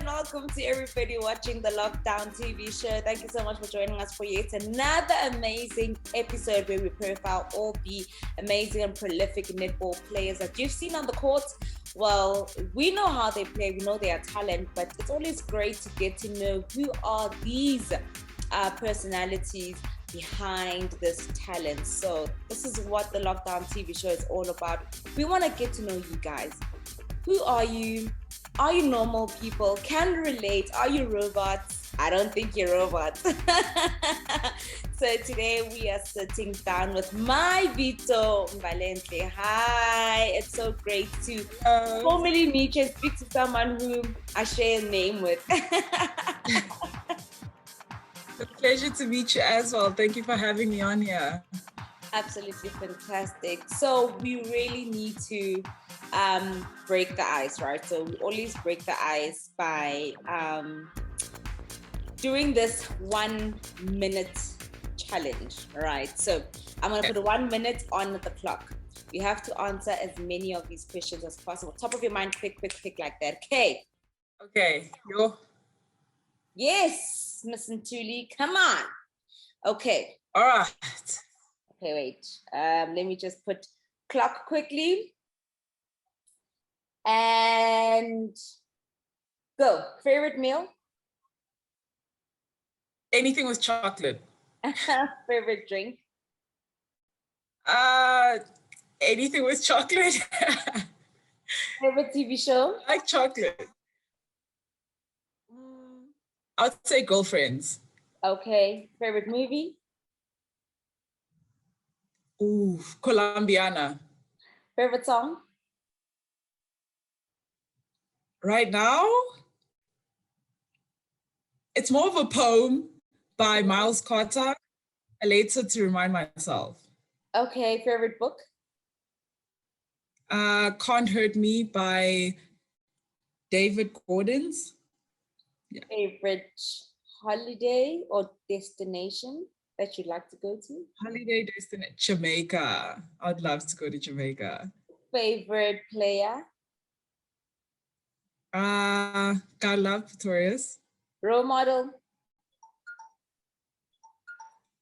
welcome to everybody watching the Lockdown TV show. Thank you so much for joining us for yet another amazing episode where we profile all the amazing and prolific netball players that you've seen on the court. Well, we know how they play, we know their talent, but it's always great to get to know who are these personalities behind this talent. So this is what the Lockdown TV show is all about. We want to get to know you guys. Who are you? Are you normal people? Can relate? Are you robots? I don't think you're robots. So today we are sitting down with my Vito Mbalenhle. Hi, it's so great to formally meet you and speak to someone who I share a name with. A pleasure to meet you as well. Thank you for having me on here. Absolutely fantastic. So we really need to break the ice, right? So we always break the ice by doing this 1 minute challenge, right? So I'm going to put 1 minute on the clock. You have to answer as many of these questions as possible. Top of your mind, quick like that. Okay. Okay. Yes, Miss Ntuli, come on. Okay. All right. Okay, wait. Let me just put clock quickly. And go. Favorite meal? Anything with chocolate. Favorite drink? Anything with chocolate. Favorite TV show? I like chocolate. I'd say Girlfriends. Okay. Favorite movie? Ooh, Colombiana. Favorite song? Right now, it's more of a poem by Miles Carter, Later to Remind Myself. Okay. Favorite book? Can't Hurt Me by David Gordon's. Yeah. Favorite holiday or destination that you'd like to go to? Holiday destination, Jamaica. I'd love to go to Jamaica. Favorite player? God love Proteas. Role model?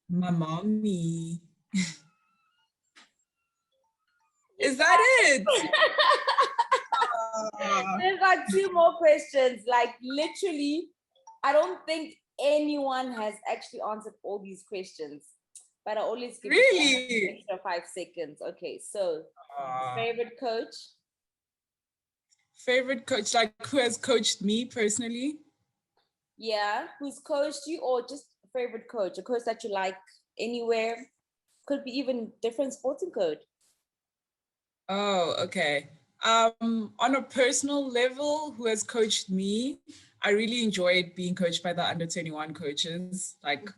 My mommy. Is that it? There's like 2 more questions. Like literally, I don't think anyone has actually answered all these questions, but I always give you an extra 5 seconds. Okay, so favorite coach? Favorite coach, like who has coached me personally? Yeah, who's coached you, or just favorite coach, a coach that you like anywhere? Could be even different sporting code. Oh, okay. On a personal level, who has coached me? I really enjoyed being coached by the under-21 coaches, like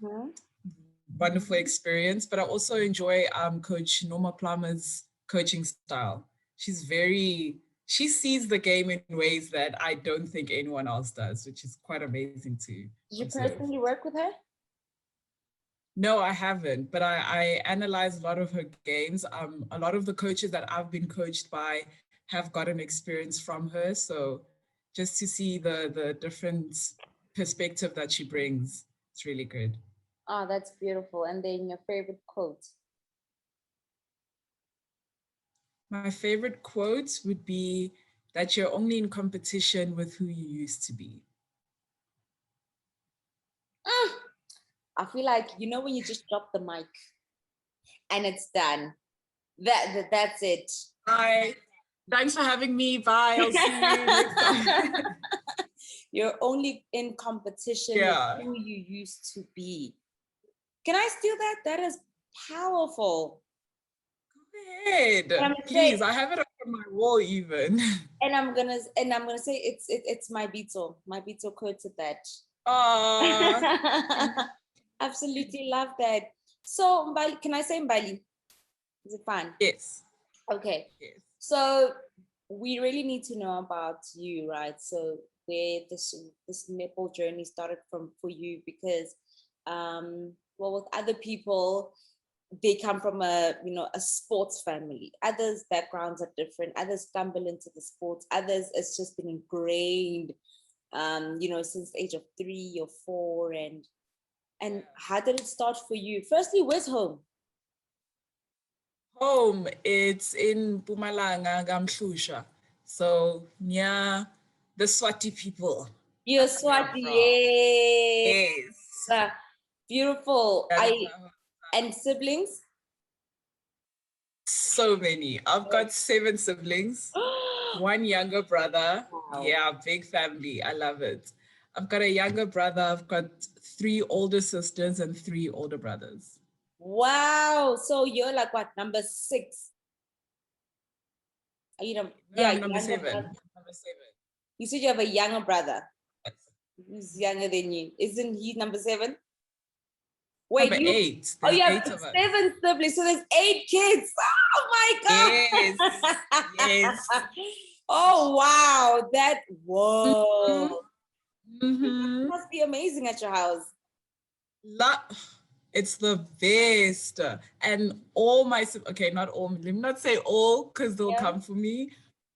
wonderful experience. But I also enjoy Coach Norma Plummer's coaching style. She sees the game in ways that I don't think anyone else does, which is quite amazing too. Did you personally work with her? No, I haven't, but I analyze a lot of her games. A lot of the coaches that I've been coached by have gotten experience from her. So just to see the different perspective that she brings, it's really good. Oh, that's beautiful. And then your favorite quote? My favorite quote would be that you're only in competition with who you used to be. I feel like, you know, when you just drop the mic and it's done, that's it. Bye. Thanks for having me. Bye. I'll see you next time. You're only in competition with who you used to be. Can I steal that? That is powerful. Go ahead. Please, I have it up on my wall even. And I'm gonna say it's my Beatle. My Beatle quoted that. Absolutely love that. So Mbali, can I say Mbali? Is it fine? Yes. Okay. Yes. So we really need to know about you, right? So where this netball journey started from for you, because well, with other people, they come from a sports family. Others' backgrounds are different. Others stumble into the sports. Others, it's just been ingrained since the age of 3 or 4, and how did it start for you? Firstly, where's home? Home, it's in Mpumalanga, Gamhlusha. So near the Swati people. You're That's where I'm Swati, from. yes. Yes. Beautiful. That is And siblings? so many. I've got 7 siblings, 1 younger brother. Wow. Yeah, big family. I love it. I've got a younger brother. I've got 3 older sisters and 3 older brothers. Wow. So you're like what, number 6? I'm number 7. Number 7. You said you have a younger brother. Yes. Who's younger than you? Isn't he number 7? Wait, number 8. Oh, you have 8 of us. 7 siblings, so there's 8 kids. Oh my God. Yes. Yes. Oh wow. Whoa. Mm-hmm. It must be amazing at your house. It's the best. And all my, okay, not all, let me not say all because they'll come for me,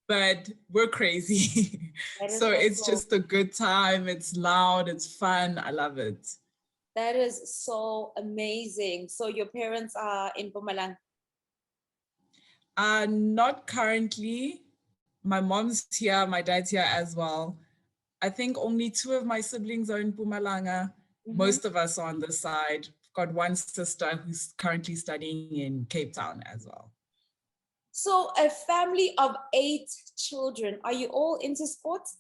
but we're crazy. So it's cool. Just a good time. It's loud. It's fun. I love it. That is so amazing. So your parents are in Mpumalanga? Not currently. My mom's here. My dad's here as well. I think only 2 of my siblings are in Mpumalanga. Mm-hmm. Most of us are on this side. I've got 1 sister who's currently studying in Cape Town as well. So a family of 8 children. Are you all into sports?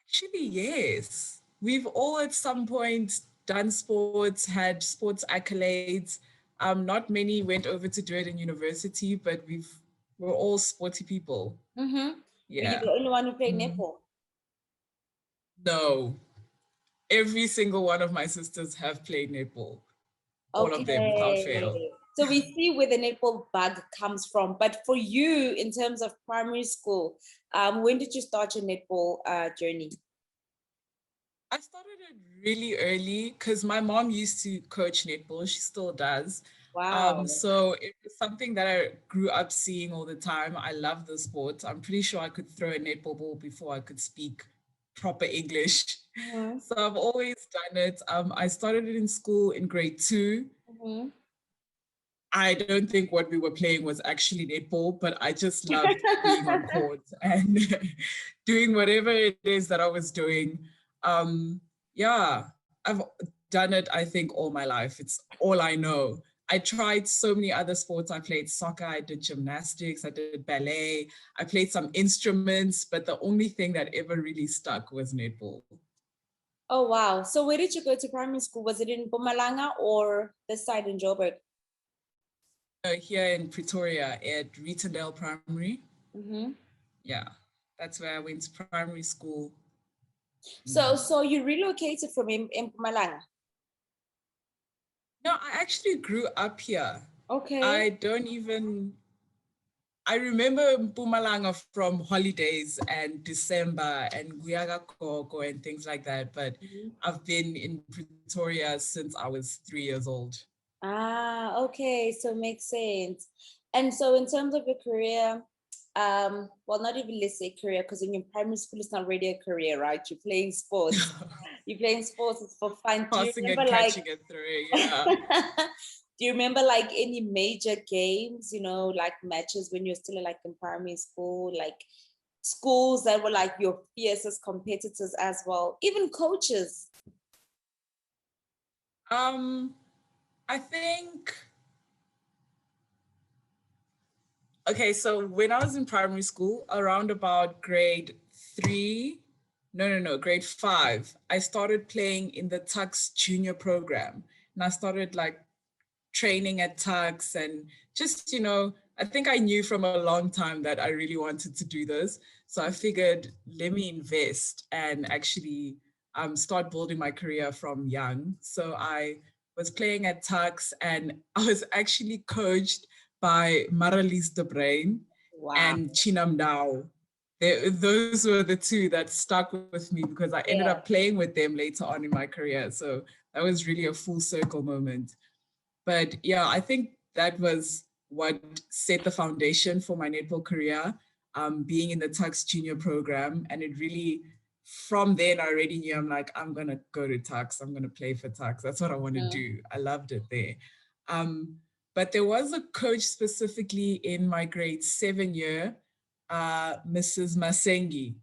Actually, yes. We've all at some point done sports, had sports accolades. Not many went over to do it in university, but we're all sporty people. Mm-hmm. Yeah. Are you the only one who played netball? No. Every single one of my sisters have played netball. All of them without fail. So we see where the netball bug comes from. But for you, in terms of primary school, when did you start your netball journey? I started it really early because my mom used to coach netball. She still does. Wow. So it was something that I grew up seeing all the time. I love the sport. I'm pretty sure I could throw a netball ball before I could speak proper English. Mm-hmm. So I've always done it. I started it in school in grade 2. Mm-hmm. I don't think what we were playing was actually netball, but I just loved being on court and doing whatever it is that I was doing. I've done it, I think, all my life. It's all I know. I tried so many other sports. I played soccer, I did gymnastics, I did ballet, I played some instruments, but the only thing that ever really stuck was netball. Oh, wow. So where did you go to primary school? Was it in Mpumalanga or this side in Joburg? Here in Pretoria at Retaindale Primary. Mm-hmm. Yeah, that's where I went to primary school. So you relocated from Mpumalanga? No, I actually grew up here. Okay. I remember Mpumalanga from holidays and December and Guyaga Koko and things like that, but I've been in Pretoria since I was 3 years old. Ah, okay, so makes sense. And so in terms of your career, well, not even let's say career, because in your primary school it's not really a career, right? You're playing sports. You're playing sports, it's for fun. Passing and catching and throwing, yeah. Do you remember like any major games, like matches when you're still like in primary school, like schools that were like your fiercest competitors as well, even coaches? I think, okay, so when I was in primary school, around about grade 5, I started playing in the Tux junior program. And I started like training at Tux and just, I think I knew from a long time that I really wanted to do this. So I figured, let me invest and actually start building my career from young. So I was playing at Tux and I was actually coached by Maralies de Bruin and Chinam Dao. Those were the 2 that stuck with me because I ended up playing with them later on in my career. So that was really a full circle moment. But yeah, I think that was what set the foundation for my netball career. being in the Tux Junior program. And it really, from then I already knew, I'm like, I'm going to go to Tux. I'm going to play for Tux. That's what I want to do. I loved it there. But there was a coach specifically in my grade 7 year, Mrs. Masengi.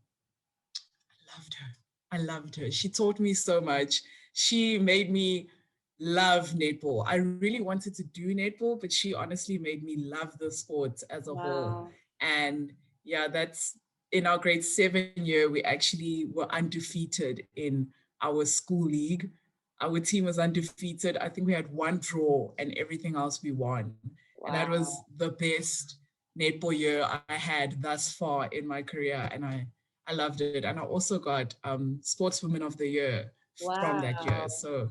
I loved her. She taught me so much. She made me love netball. I really wanted to do netball, but she honestly made me love the sport as a whole. And yeah, that's in our grade 7 year, we actually were undefeated in our school league. Our team was undefeated. I think we had one draw and everything else we won. And that was the best netball year I had thus far in my career. And I loved it. And I also got Sportswoman of the Year from that year. So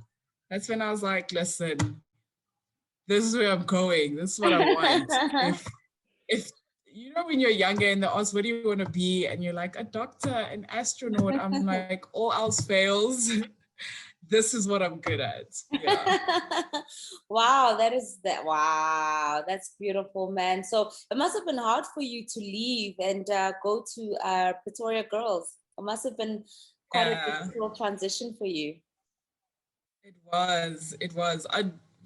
that's when I was like, listen, this is where I'm going. This is what I want. if you know, when you're younger and they ask, what do you want to be? And you're like, a doctor, an astronaut. I'm like, all else fails. This is what I'm good at. Yeah. Wow, that's beautiful, man. So it must have been hard for you to leave and go to Pretoria Girls. It must have been quite a difficult transition for you. It was.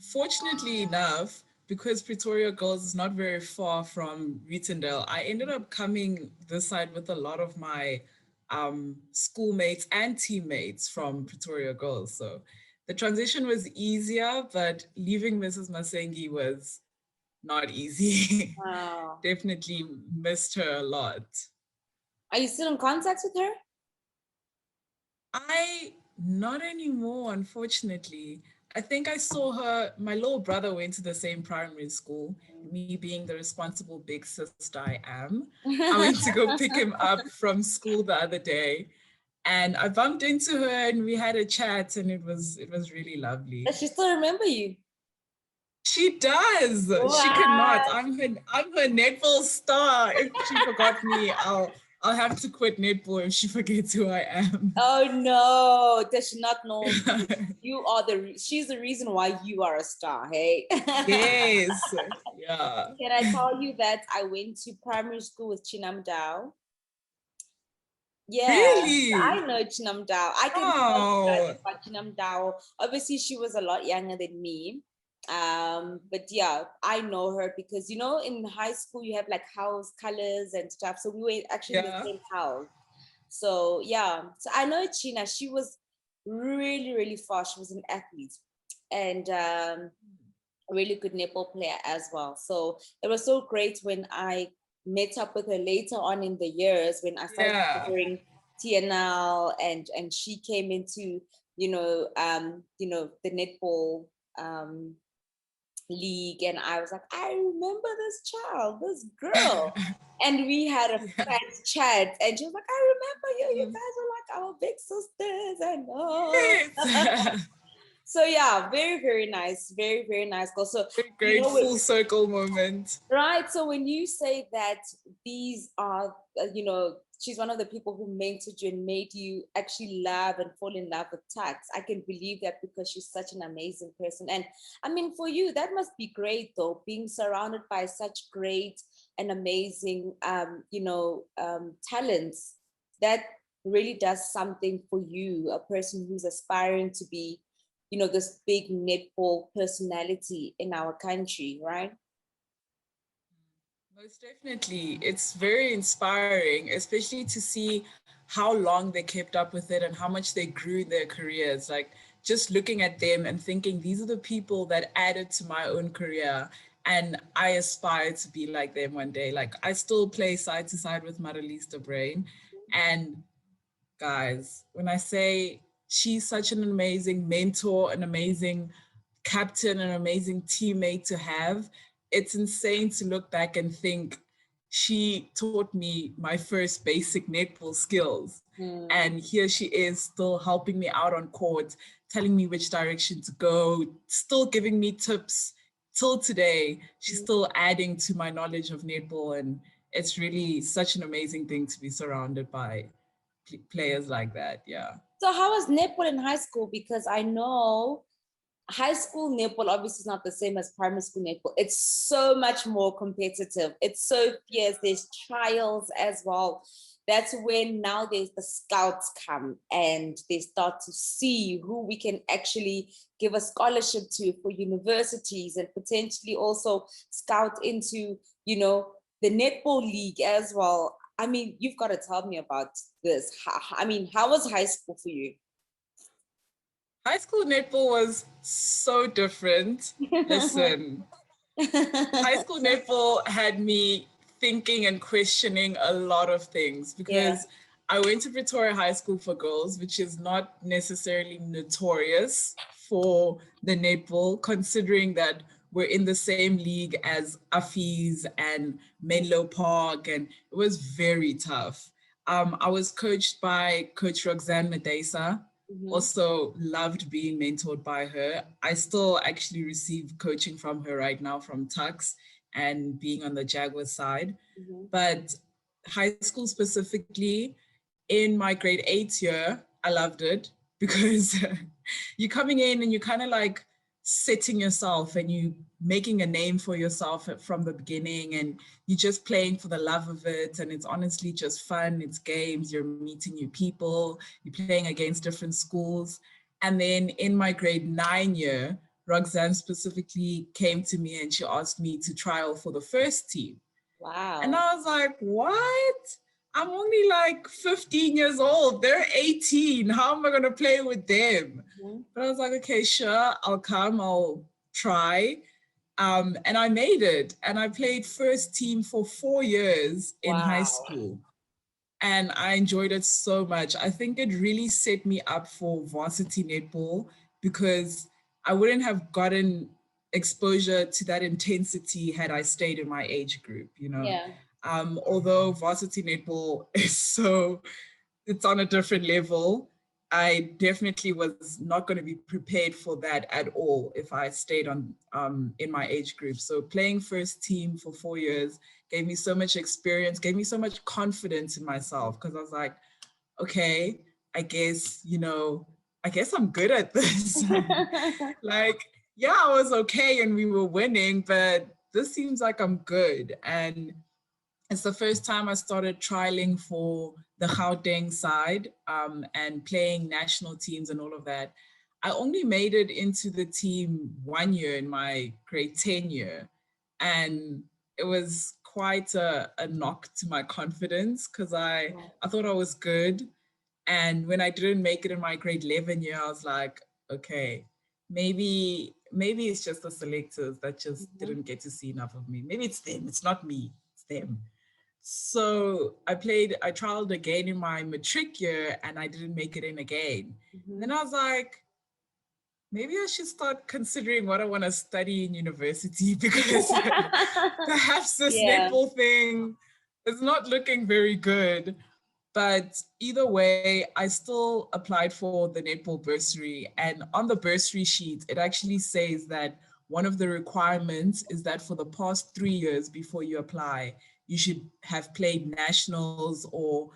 Fortunately enough, because Pretoria Girls is not very far from Rutendale, I ended up coming this side with a lot of my schoolmates and teammates from Pretoria Girls. So the transition was easier, but leaving Mrs. Masengi was not easy. Wow. Definitely missed her a lot. Are you still in contact with her? Not anymore, unfortunately. I think I saw her, my little brother went to the same primary school, me being the responsible big sister I am. I went to go pick him up from school the other day and I bumped into her and we had a chat and it was really lovely. Does she still remember you? She does. Wow. She cannot. I'm her netball star. If she forgot me, I'll have to quit netball if she forgets who I am. Oh no, does she not know you are she's the reason why you are a star, hey? Yes. Yeah. Can I tell you that I went to primary school with Chinam Dao? Yeah, really? I know Chinam Dao. I can tell you about Chinam Dao. Obviously, she was a lot younger than me. But yeah, I know her because, you know, in high school, you have like house colors and stuff. So we were actually in the same house. So yeah, so I know China. She was really, really fast. She was an athlete and a really good netball player as well. So it was so great when I met up with her later on in the years when I started covering TNL and she came into, the netball league, and I was like, I remember this child, this girl. And we had a chat and she was like, I remember you guys were like our big sisters and all. So yeah, very, very nice. Very, very nice girl. So great full circle moment. Right. So when you say that these are, she's one of the people who mentored you and made you actually love and fall in love with tax, I can believe that because she's such an amazing person. And I mean, for you, that must be great though, being surrounded by such great and amazing, talents. That really does something for you, a person who's aspiring to be, this big netball personality in our country, right? Most definitely. It's very inspiring, especially to see how long they kept up with it and how much they grew in their careers. Like just looking at them and thinking, these are the people that added to my own career. And I aspire to be like them one day. Like I still play side to side with Maralista Brain. And guys, when I say she's such an amazing mentor, an amazing captain, an amazing teammate to have, it's insane to look back and think she taught me my first basic netball skills. And here she is still helping me out on court, telling me which direction to go, still giving me tips till today. She's still adding to my knowledge of netball. And it's really such an amazing thing to be surrounded by players like that. Yeah. So how was netball in high school? Because I know high school netball obviously is not the same as primary school netball. It's so much more competitive. It's so fierce. There's trials as well. That's when nowadays the scouts come and they start to see who we can actually give a scholarship to for universities and potentially also scout into, you know, the netball league as well. I mean, you've got to tell me about this. How was high school for you? High school netball was so different. Listen, high school netball had me thinking and questioning a lot of things because I went to Pretoria High School for Girls, which is not necessarily notorious for the netball, considering that we're in the same league as Affies and Menlo Park, and it was very tough. I was coached by Coach Roxanne Medesa. Also loved being mentored by her. I still actually receive coaching from her right now from Tux and being on the Jaguars side. But high school specifically, in my grade 8 year, I loved it because you're coming in and you're kind of like setting yourself and you making a name for yourself from the beginning, and you're just playing for the love of it, and it's honestly just fun. It's games, you're meeting new people, you're playing against different schools. And then in my grade 9 year, Roxanne specifically came to me and she asked me to trial for the first team. Wow. And I was like, what? I'm only like 15 years old. They're 18. How am I going to play with them? But I was like, okay, sure, I'll come, I'll try. And I made it. And I played first team for 4 years in high school. And I enjoyed it so much. I think it really set me up for varsity netball because I wouldn't have gotten exposure to that intensity had I stayed in my age group, you know. Although varsity netball is it's on a different level, I definitely was not going to be prepared for that at all if I stayed on in my age group. So playing first team for 4 years gave me so much experience, gave me so much confidence in myself, because I was like, okay, I guess I'm good at this. Like, yeah, I was okay and we were winning, but this seems like I'm good. And it's the first time I started trialing for the Gauteng side and playing national teams and all of that. I only made it into the team 1 year in my grade 10 year. And it was quite a knock to my confidence because I thought I was good. And when I didn't make it in my grade 11 year, I was like, okay, maybe it's just the selectors that just didn't get to see enough of me. Maybe it's them. It's not me. It's them. So I trialed again in my matric year and I didn't make it in again. Then I was like, maybe I should start considering what I want to study in university because perhaps this netball thing is not looking very good. But either way, I still applied for the netball bursary. And on the bursary sheet, it actually says that one of the requirements is that for the past 3 years before you apply, you should have played nationals or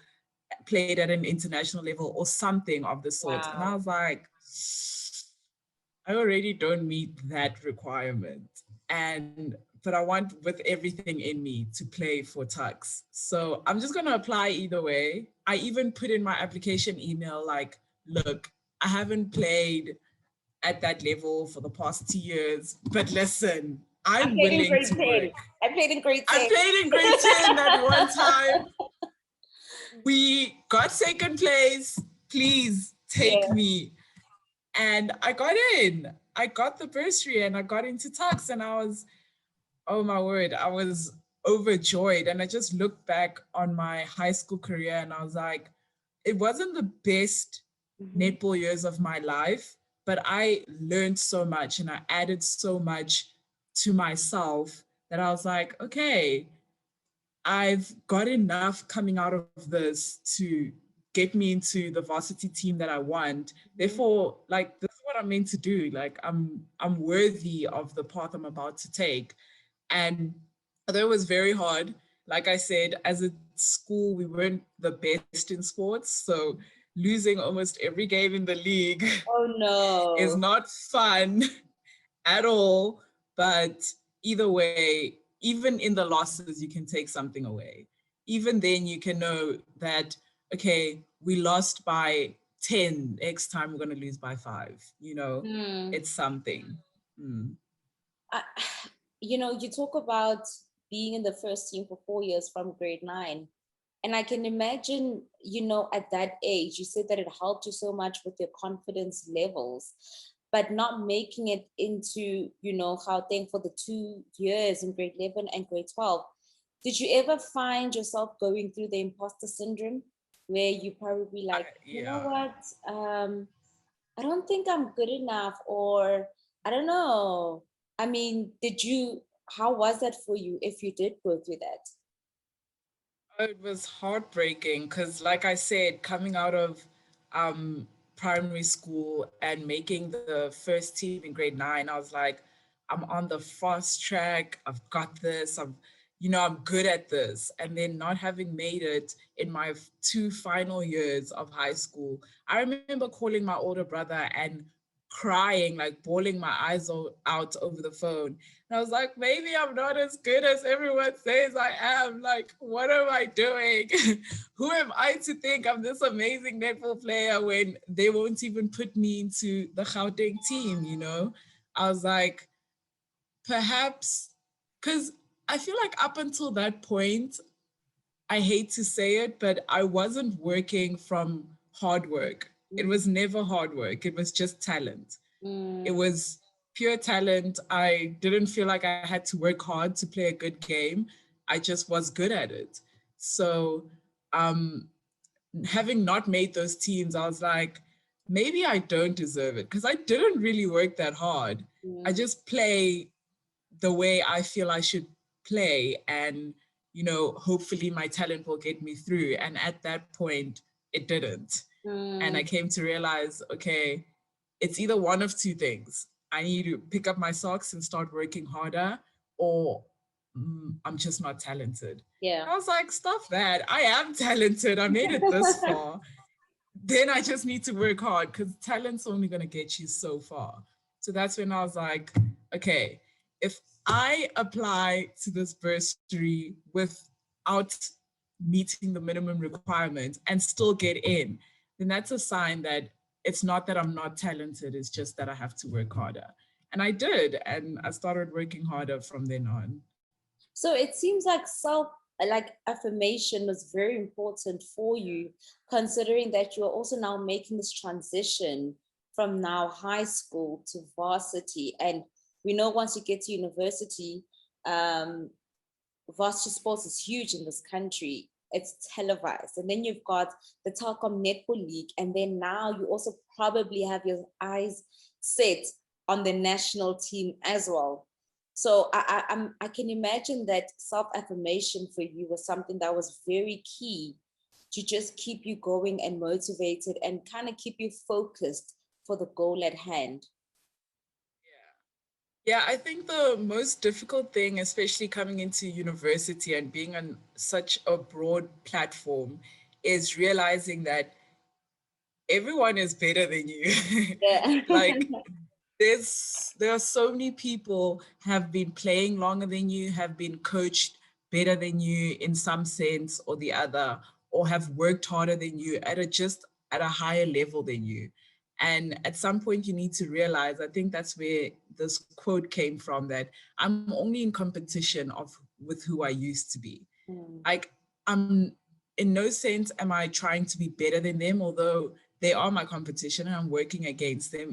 played at an international level or something of the sort. And I was like, I already don't meet that requirement. But I want with everything in me to play for Tux. So I'm just going to apply either way. I even put in my application email like, look, I haven't played at that level for the past 2 years, but listen, I'm willing to work. I played in grade 10. I played in grade 10 that one time. We got second place. Please take me. And I got in. I got the bursary and I got into Tux, and I was, oh my word, I was overjoyed. And I just looked back on my high school career and I was like, it wasn't the best netball years of my life, but I learned so much and I added so much to myself that I was like, okay, I've got enough coming out of this to get me into the varsity team that I want. Therefore, like, this is what I'm meant to do. Like, I'm worthy of the path I'm about to take. And although it was very hard, like I said, as a school, we weren't the best in sports. So losing almost every game in the league Oh is no. not fun at all. But either way, even in the losses, you can take something away. Even then, you can know that, okay, we lost by 10, next time we're going to lose by 5. Hmm. It's something. Mm. I, you talk about being in the first team for 4 years from grade 9. And I can imagine, at that age, you said that it helped you so much with your confidence levels, but not making it into, Gauteng for the 2 years in grade 11 and grade 12. Did you ever find yourself going through the imposter syndrome where you probably like, you know Yeah. what? I don't think I'm good enough, or I don't know. I mean, how was that for you if you did go through that? It was heartbreaking because, like I said, coming out of um, primary school and making the first team in grade 9, I was like, I'm on the fast track. I've got this. I'm good at this. And then not having made it in my 2 final years of high school, I remember calling my older brother and crying, like bawling my eyes out over the phone. And I was like, maybe I'm not as good as everyone says I am. Like, what am I doing? Who am I to think I'm this amazing netball player when they won't even put me into the Gauteng team? I was like, perhaps, because I feel like up until that point, I hate to say it, but I wasn't working from hard work. It Mm, was never hard work. It was just talent. It mm, was pure talent. I didn't feel like I had to work hard to play a good game. I just was good at it. So, um, having not made those teams, I was like, maybe I don't deserve it because I didn't really work that hard. I mm, just play the way I feel I should play, and hopefully my talent will get me through. And at that point, it didn't. And I mm. came to realize, okay, it's either one of two things. I need to pick up my socks and start working harder, or I'm just not talented. Yeah. And I was like, stuff that. I am talented. I made it this far. Then I just need to work hard because talent's only going to get you so far. So that's when I was like, okay, if I apply to this bursary without meeting the minimum requirements and still get in, then that's a sign that it's not that I'm not talented, it's just that I have to work harder. And I did. And I started working harder from then on. So it seems like affirmation was very important for you, considering that you're also now making this transition from now high school to varsity. And we know once you get to university, um, varsity sports is huge in this country. It's televised. And then you've got the Telkom Netball League. And then now you also probably have your eyes set on the national team as well. So I can imagine that self-affirmation for you was something that was very key to just keep you going and motivated and kind of keep you focused for the goal at hand. Yeah, I think the most difficult thing, especially coming into university and being on such a broad platform, is realizing that everyone is better than you. Yeah. Like there are so many people have been playing longer than you, have been coached better than you in some sense or the other, or have worked harder than you at a higher level than you. And at some point you need to realize, I think that's where this quote came from, that I'm only in competition with who I used to be. Mm, Like, I'm in no sense am I trying to be better than them, although they are my competition and I'm working against them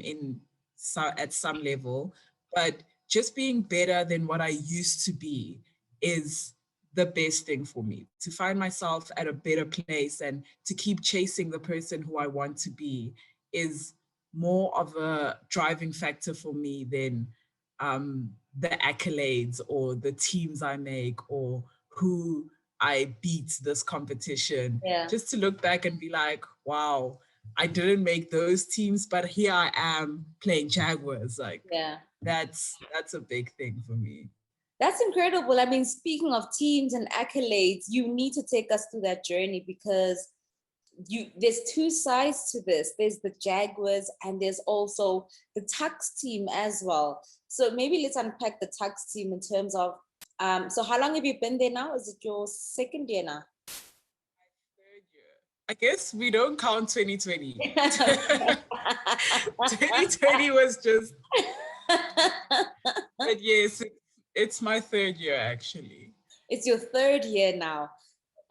at some level. But just being better than what I used to be is the best thing for me, to find myself at a better place and to keep chasing the person who I want to be is more of a driving factor for me than the accolades or the teams I make or who I beat this competition. yeah. Just to look back and be like, wow, I didn't make those teams, but here I am playing Jaguars. Like, Yeah. that's a big thing for me. That's incredible. I mean, speaking of teams and accolades, you need to take us through that journey because there's two sides to this. There's the Jaguars and there's also the Tucks team as well. So maybe let's unpack the Tucks team in terms of so how long have you been there now? Is it your second year now? Third year. I guess we don't count 2020. 2020 was just, but yes, it's my third year actually. It's your third year now.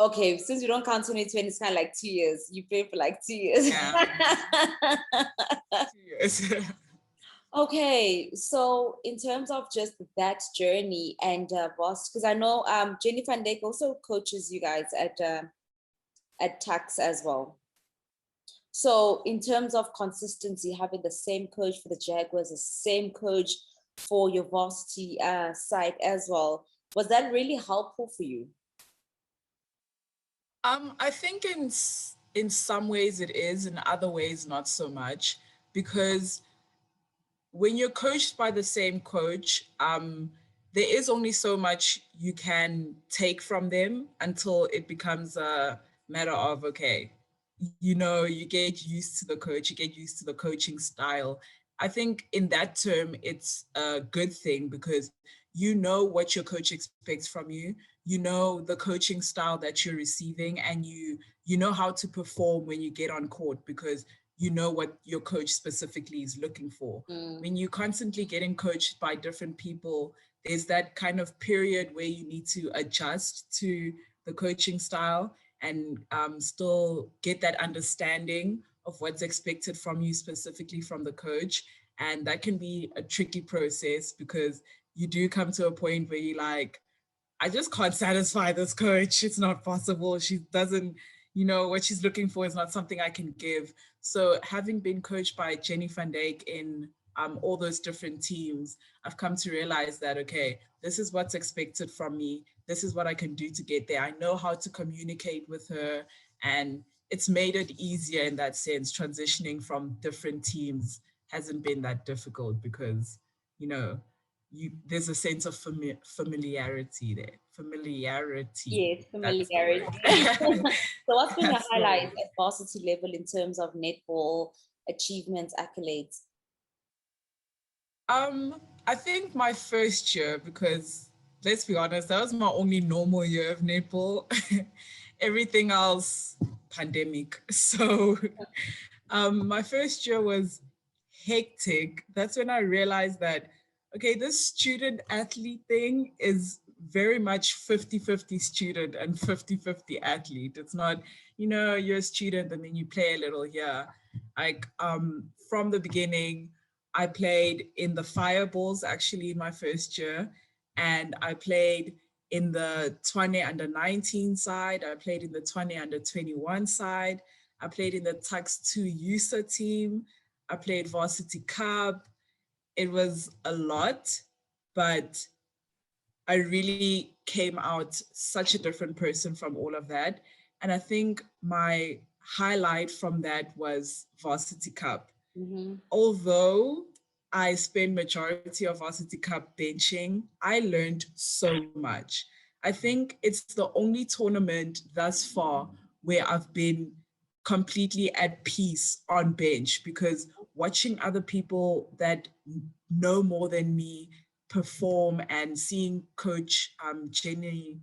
Okay, since you don't count 2020, it's kind of like 2 years. You played for like 2 years. Yeah. 2 years. Okay, so in terms of just that journey and boss, because I know Jenny Van Dijk also coaches you guys at Tax as well. So in terms of consistency, having the same coach for the Jaguars, the same coach for your varsity side as well, was that really helpful for you? I think in some ways it is, in other ways not so much, because when you're coached by the same coach, there is only so much you can take from them until it becomes a matter of, okay, you get used to the coach, you get used to the coaching style. I think in that term, it's a good thing because you know what your coach expects from you. You know the coaching style that you're receiving, and you know how to perform when you get on court because you know what your coach specifically is looking for. When you're constantly getting coached by different people, there's that kind of period where you need to adjust to the coaching style and still get that understanding of what's expected from you, specifically from the coach. And that can be a tricky process because you do come to a point where you're like, I just can't satisfy this coach. It's not possible. She doesn't, what she's looking for is not something I can give. So having been coached by Jenny Van Dijk in all those different teams, I've come to realize that, okay, this is what's expected from me. This is what I can do to get there. I know how to communicate with her, and it's made it easier in that sense. Transitioning from different teams hasn't been that difficult because, there's a sense of familiarity there. Familiarity. Yes, That's the familiarity. word. So what's been your That's the highlights word. at varsity level in terms of netball achievements, accolades? I think my first year, because let's be honest, that was my only normal year of netball. Everything else, pandemic. So my first year was hectic. That's when I realized that, okay, this student athlete thing is very much 50-50 student and 50-50 athlete. It's not, you're a student and then you play a little here. Like from the beginning, I played in the Fireballs actually in my first year, and I played in the 20 under 19 side. I played in the 20 under 21 side. I played in the Tux 2 USA team. I played Varsity Cup. It was a lot, but I really came out such a different person from all of that. And I think my highlight from that was Varsity Cup. Mm-hmm. Although I spent majority of Varsity Cup benching, I learned so much. I think it's the only tournament thus far where I've been completely at peace on bench, because watching other people that know more than me perform and seeing Coach Jenny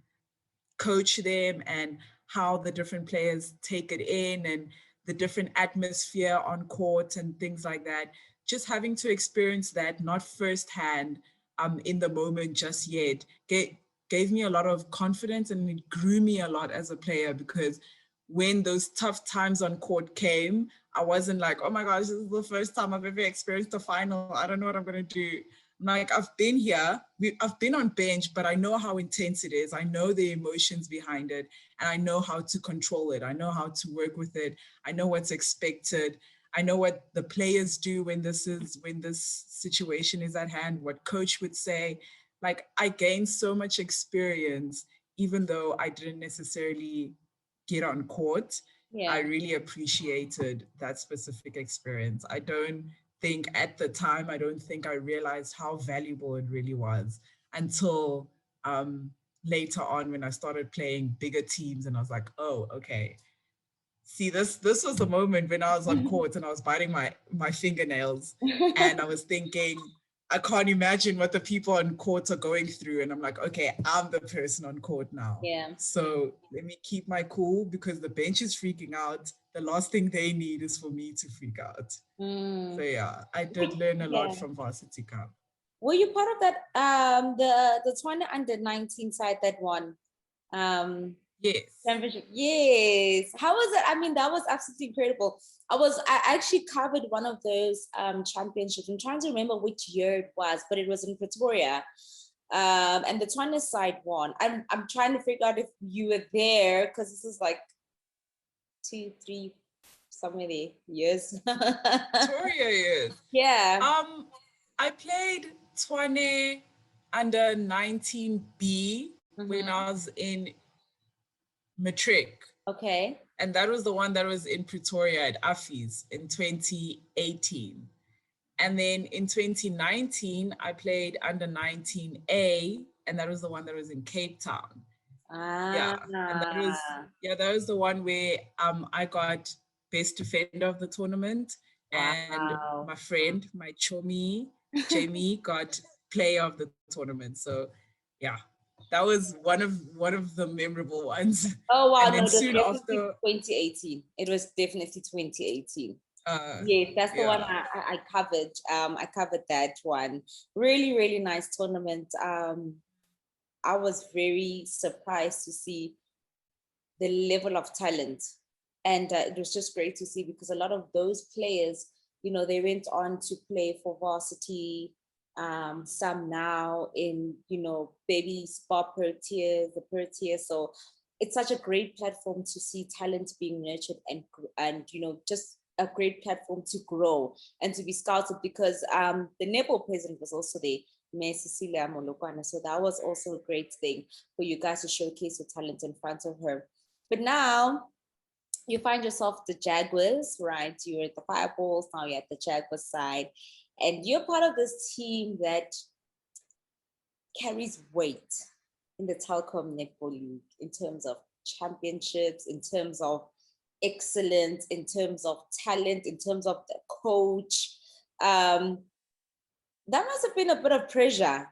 coach them and how the different players take it in and the different atmosphere on court and things like that. Just having to experience that, not firsthand in the moment just yet, gave me a lot of confidence, and it grew me a lot as a player, because when those tough times on court came, I wasn't like, oh my gosh, this is the first time I've ever experienced a final. I don't know what I'm going to do. Like, I've been here, I've been on bench, but I know how intense it is. I know the emotions behind it, and I know how to control it. I know how to work with it. I know what's expected. I know what the players do when this situation is at hand, what coach would say. Like, I gained so much experience, even though I didn't necessarily get on court. Yeah. I really appreciated that specific experience. I don't think at the time, I don't think I realized how valuable it really was until later on when I started playing bigger teams, and I was like, oh, okay, See, this was the moment when I was on court and I was biting my fingernails, and I was thinking, I can't imagine what the people on court are going through. And I'm like, okay, I'm the person on court now. Yeah. So let me keep my cool, because the bench is freaking out. The last thing they need is for me to freak out. So yeah, I did learn a lot from Varsity Cup. Were you part of that the 20 under 19 side that won? Yes. Championship. Yes. How was it? I mean, that was absolutely incredible. I actually covered one of those championships. I'm trying to remember which year it was, but it was in Pretoria. And the Tshwane side won. I'm trying to figure out if you were there, because this is like 2, 3, somewhere there years. Pretoria years. Yeah. I played Tshwane under 19B when I was in matric. Okay. And that was the one that was in Pretoria at Affy's in 2018. And then in 2019, I played under 19A, and that was the one that was in Cape Town. Yeah. And that was the one where I got best defender of the tournament. And my friend, my chomi, Jamie, got player of the tournament. So yeah, that was one of the memorable ones. Oh wow, and then no, soon after 2018. It was definitely 2018. Yes, that's the one I covered. I covered that one. Really, really nice tournament. I was very surprised to see the level of talent, and it was just great to see, because a lot of those players, they went on to play for varsity. Some now in baby SPAR Proteas, the Proteas. So it's such a great platform to see talent being nurtured, and just a great platform to grow and to be scouted, because the netball president was also there, Cecilia Molokwana. So that was also a great thing for you guys to showcase your talent in front of her. But now you find yourself the Jaguars, right? You're at the Fireballs, now you're at the Jaguars side, and you're part of this team that carries weight in the Telkom Netball League in terms of championships, in terms of excellence, in terms of talent, in terms of the coach. That must have been a bit of pressure.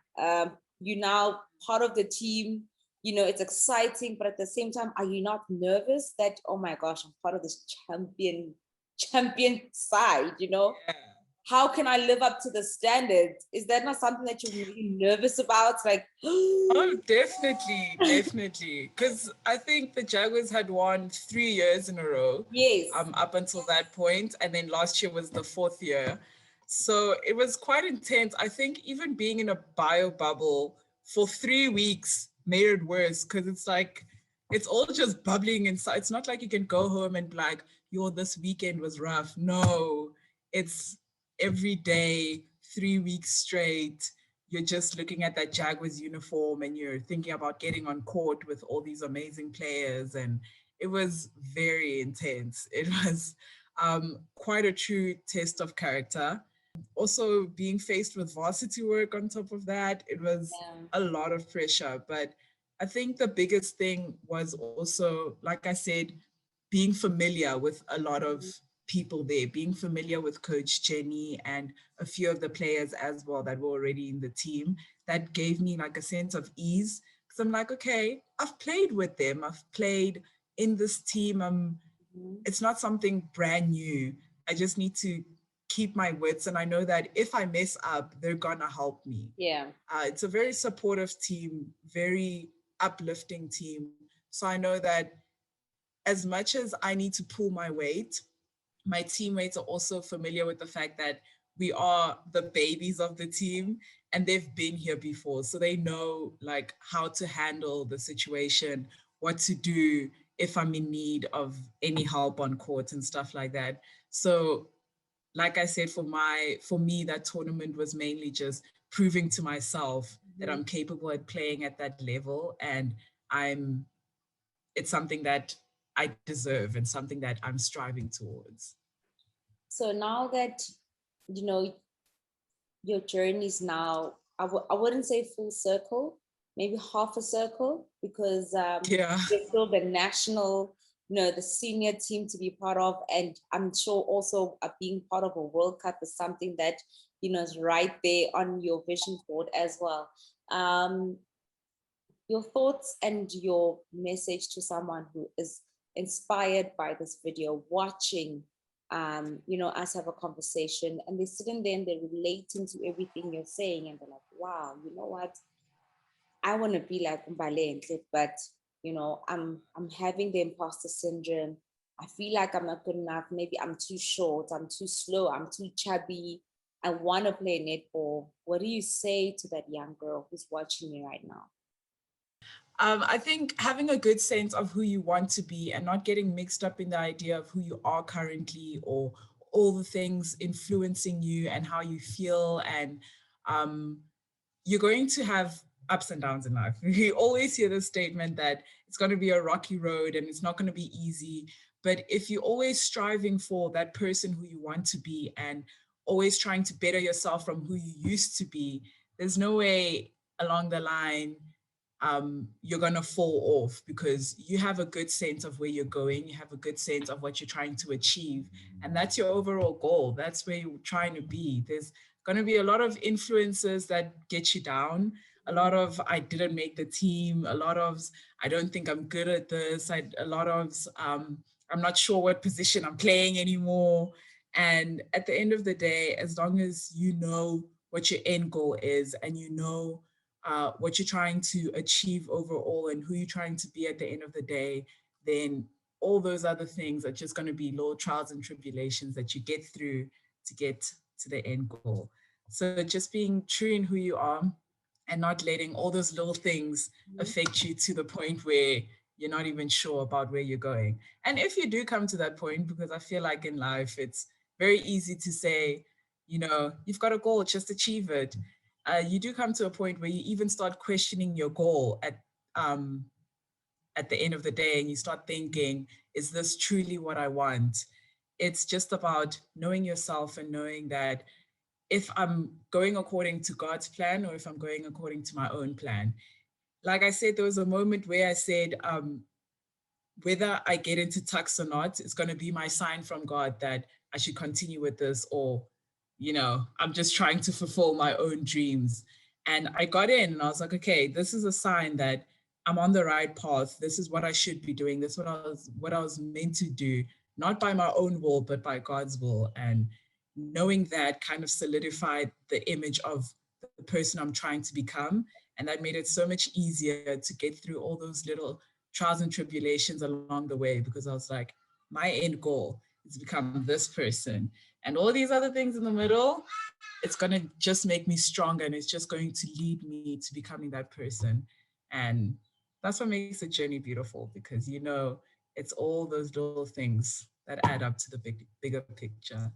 You now part of the team, it's exciting, but at the same time, are you not nervous that, oh my gosh, I'm part of this champion side, Yeah. How can I live up to the standard? Is that not something that you're really nervous about? Like, oh, definitely. Because I think the Jaguars had won 3 years in a row. yes. Up until that point, and then last year was the 4th year. So it was quite intense. I think even being in a bio bubble for 3 weeks made it worse, because it's like, it's all just bubbling inside. It's not like you can go home and be like, yo, this weekend was rough. No, it's every day, 3 weeks straight. You're just looking at that Jaguars uniform and you're thinking about getting on court with all these amazing players. And it was very intense. It was quite a true test of character. Also, being faced with varsity work on top of that, it was a lot of pressure. But I think the biggest thing was also, like I said, being familiar with a lot of people there, being familiar with Coach Jenny and a few of the players as well that were already in the team. That gave me like a sense of ease, because I'm like, okay, I've played with them. I've played in this team. It's not something brand new. I just need to keep my wits, and I know that if I mess up, they're gonna help me. Yeah. It's a very supportive team, very uplifting team. So I know that as much as I need to pull my weight, my teammates are also familiar with the fact that we are the babies of the team and they've been here before. So they know like how to handle the situation, what to do if I'm in need of any help on court and stuff like that. So like I said, for me, that tournament was mainly just proving to myself that I'm capable at playing at that level, and it's something that I deserve and something that I'm striving towards. So now that, your journey is now, I wouldn't say full circle, maybe half a circle, because Yeah. there's still the national the senior team to be part of. And I'm sure also being part of a World Cup is something that, is right there on your vision board as well. Your thoughts and your message to someone who is inspired by this video, watching, us have a conversation, and they're sitting there and they're relating to everything you're saying, and they're like, wow, you know what? I want to be like Mbalenhle, but I'm having the imposter syndrome. I feel like I'm not good enough. Maybe I'm too short, I'm too slow, I'm too chubby. I want to play netball. What do you say to that young girl who's watching me right now? I think having a good sense of who you want to be and not getting mixed up in the idea of who you are currently or all the things influencing you and how you feel. And you're going to have ups and downs in life. You always hear the statement that it's going to be a rocky road and it's not going to be easy. But if you're always striving for that person who you want to be and always trying to better yourself from who you used to be, there's no way along the line you're going to fall off, because you have a good sense of where you're going. You have a good sense of what you're trying to achieve. And that's your overall goal. That's where you're trying to be. There's going to be a lot of influences that get you down. A lot of, I didn't make the team. A lot of, I don't think I'm good at this. A lot of, I'm not sure what position I'm playing anymore. And at the end of the day, as long as you know what your end goal is and you know what you're trying to achieve overall and who you're trying to be at the end of the day, then all those other things are just going to be little trials and tribulations that you get through to get to the end goal. So just being true in who you are and not letting all those little things affect you to the point where you're not even sure about where you're going. And if you do come to that point, because I feel like in life, it's very easy to say, you've got a goal, just achieve it. You do come to a point where you even start questioning your goal at the end of the day, and you start thinking, is this truly what I want? It's just about knowing yourself and knowing that if I'm going according to God's plan or if I'm going according to my own plan. Like I said, there was a moment where I said, whether I get into tux or not, it's going to be my sign from God that I should continue with this, or I'm just trying to fulfill my own dreams. And I got in and I was like, okay, this is a sign that I'm on the right path. This is what I should be doing. This is what I was meant to do, not by my own will, but by God's will. And knowing that kind of solidified the image of the person I'm trying to become. And that made it so much easier to get through all those little trials and tribulations along the way, because I was like, my end goal is to become this person. And all these other things in the middle, it's going to just make me stronger, and it's just going to lead me to becoming that person. And that's what makes the journey beautiful, because it's all those little things that add up to the bigger picture.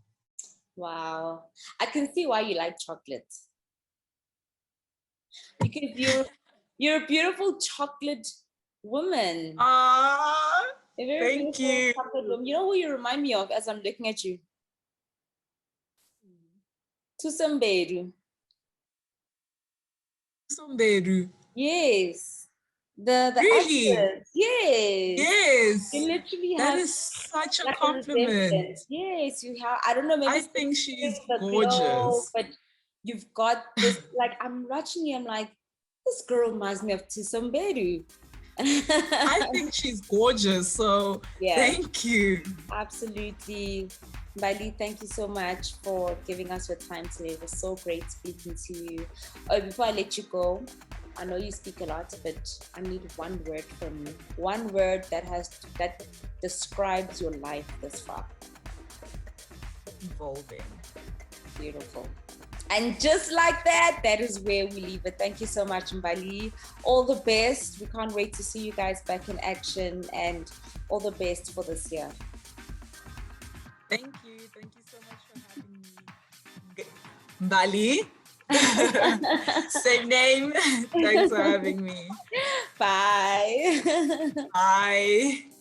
Wow. I can see why you like chocolate. Because you're a beautiful chocolate woman. Thank you. Chocolate woman. You know who you remind me of as I'm looking at you? Tusumbedu. Tusumbedu. Yes. The really? actress. Yes. Yes. You literally have. That is such a compliment. Yes, you have. I don't know. Maybe I think she's gorgeous. Glow, but you've got this. Like, I'm watching you. I'm like, this girl reminds me of Tusumbedu. I think she's gorgeous. So thank you. Absolutely. Mbali, thank you so much for giving us your time today. It was so great speaking to you. Oh, before I let you go, I know you speak a lot, but I need one word from you. One word that describes your life this far. Evolving. Beautiful. And just like that, that is where we leave it. Thank you so much, Mbali. All the best. We can't wait to see you guys back in action, and all the best for this year. Thank you. Thank you so much for having me. Mbali. Same name. Thanks for having me. Bye. Bye.